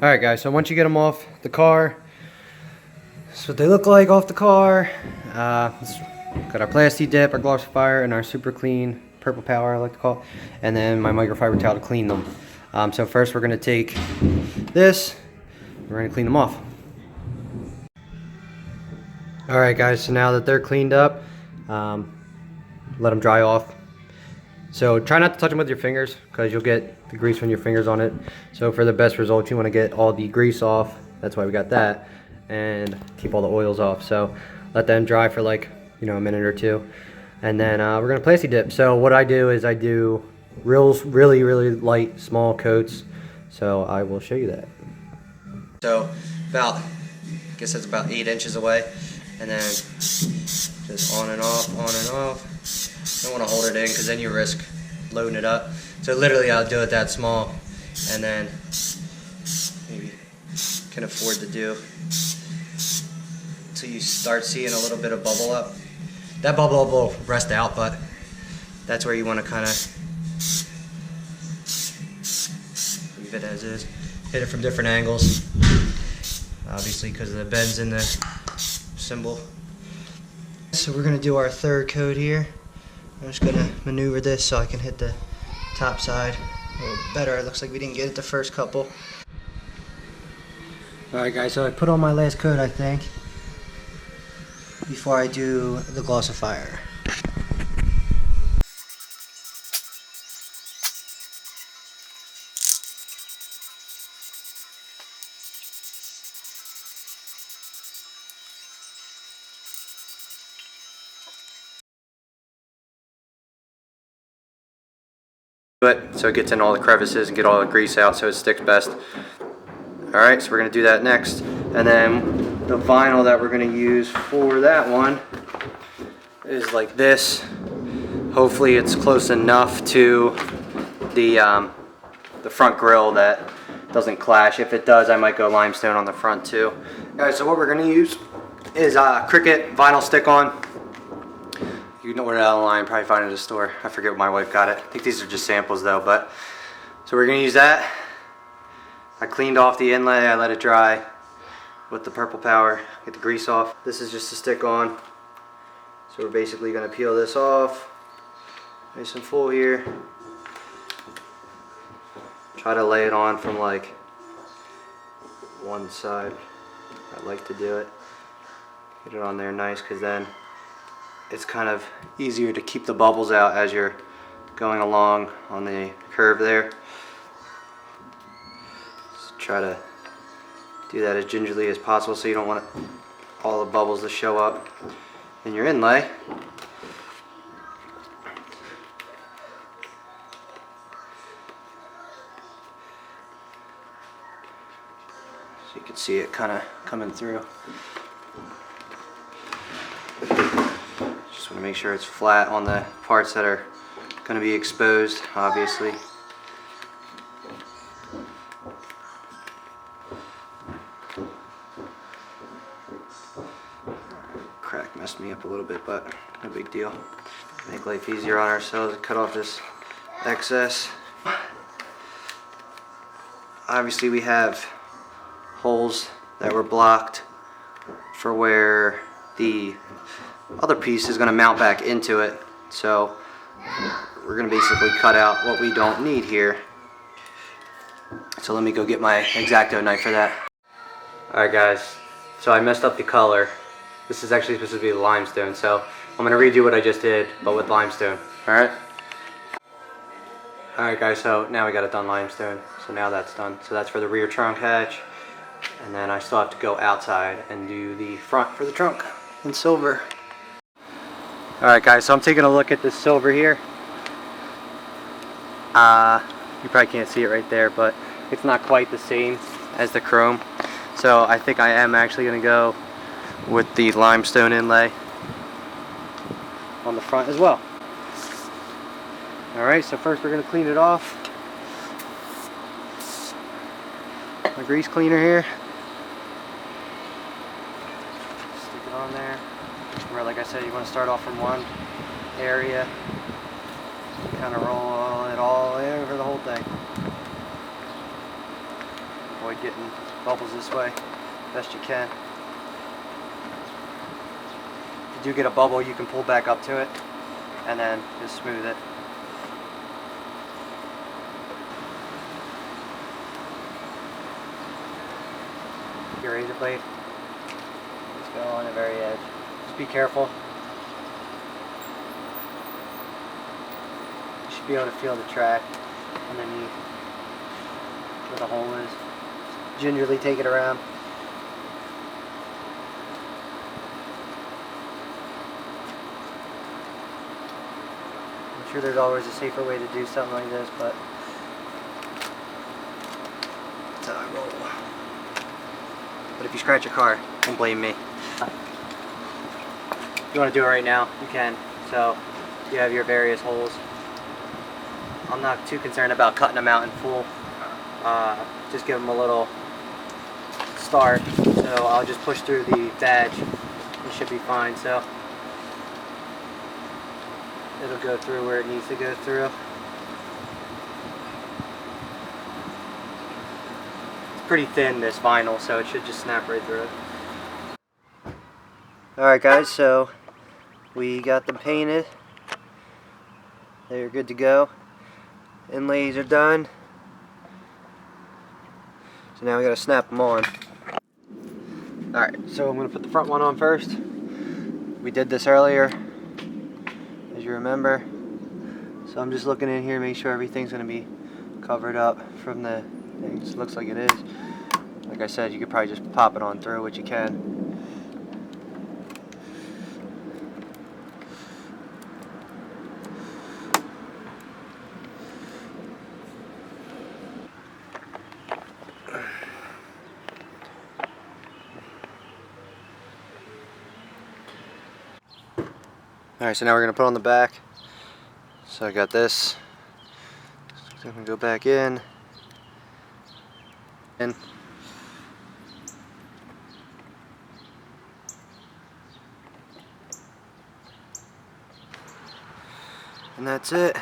Alright guys, so once you get them off the car, that's what they look like off the car. Got our Plastidip, our Glossifier, and our super clean purple power, I like to call it, and then my microfiber towel to clean them. So first we're going to take this, we're going to clean them off. Alright guys, so now that they're cleaned up, let them dry off. So try not to touch them with your fingers because you'll get the grease from your fingers on it. So for the best results, you want to get all the grease off. That's why we got that, and keep all the oils off. So let them dry for like, a minute or two, and then we're gonna Plastidip. So what I do is I do really light small coats. So I will show you that. So about, I guess that's about 8 inches away, and then just on and off, on and off. Don't want to hold it in because then you risk loading it up. So literally I'll do it that small, and then maybe can afford to do until you start seeing a little bit of bubble up. That bubble will rest out, but that's where you want to kind of leave it as is. Hit it from different angles, obviously because of the bends in the symbol. So we're going to do our third coat here. I'm just going to maneuver this so I can hit the top side a little better. It looks like we didn't get it the first couple. Alright guys, so I put on my last coat, I think, before I do the Glossifier. So it gets in all the crevices and get all the grease out so it sticks best. Alright, so we're going to do that next. And then the vinyl that we're going to use for that one is like this. Hopefully it's close enough to the front grille that doesn't clash. If it does, I might go limestone on the front too. Guys, so what we're going to use is Cricut vinyl stick-on. You can order it online, probably find it at a store. I forget what my wife got it. I think these are just samples though, but so we're gonna use that. I cleaned off the inlay, I let it dry with the purple power, get the grease off. This is just a stick on. So we're basically gonna peel this off. Nice and full here. Try to lay it on from like one side. I like to do it. Get it on there nice, because then it's kind of easier to keep the bubbles out as you're going along on the curve there. Just try to do that as gingerly as possible so you don't want all the bubbles to show up in your inlay. So you can see it kind of coming through. Just want to make sure it's flat on the parts that are going to be exposed, obviously. Crack messed me up a little bit, but no big deal. Make life easier on ourselves, cut off this excess. Obviously we have holes that were blocked for where the other piece is going to mount back into it, so we're going to basically cut out what we don't need here. So let me go get my X-Acto knife for that. Alright guys, so I messed up the color. This is actually supposed to be limestone, so I'm going to redo what I just did, but with limestone. Alright? Alright guys, so now we got it done limestone, so now that's done. So that's for the rear trunk hatch, and then I still have to go outside and do the front for the trunk in silver. Alright guys, so I'm taking a look at this silver here. You probably can't see it right there, but it's not quite the same as the chrome. So I think I am actually going to go with the limestone inlay on the front as well. Alright, so first we're going to clean it off. My grease cleaner here. Stick it on there. Where, like I said, you want to start off from one area, kind of roll it all over the whole thing. avoid getting bubbles this way best you can. If you do get a bubble, you can pull back up to it and then just smooth it. Your razor blade, just go on the very edge. Just be careful. You should be able to feel the track underneath where the hole is. Gingerly take it around. I'm sure there's always a safer way to do something like this, but that's how I roll. But if you scratch your car, don't blame me. If you want to do it right now, you can. So you have your various holes. I'm not too concerned about cutting them out in full. Just give them a little start. So I'll just push through the badge. It should be fine. So it'll go through where it needs to go through. Pretty thin, this vinyl, so it should just snap right through it. Alright guys, so we got them painted. They're good to go. Inlays are done. So now we gotta snap them on. Alright, so I'm gonna put the front one on first. We did this earlier, as you remember. So I'm just looking in here to make sure everything's gonna be covered up from the thing. It looks like it is. Like I said, you could probably just pop it on through, which you can. Alright, so now we're going to put on the back. So I got this. So I'm going to go back in. And that's it.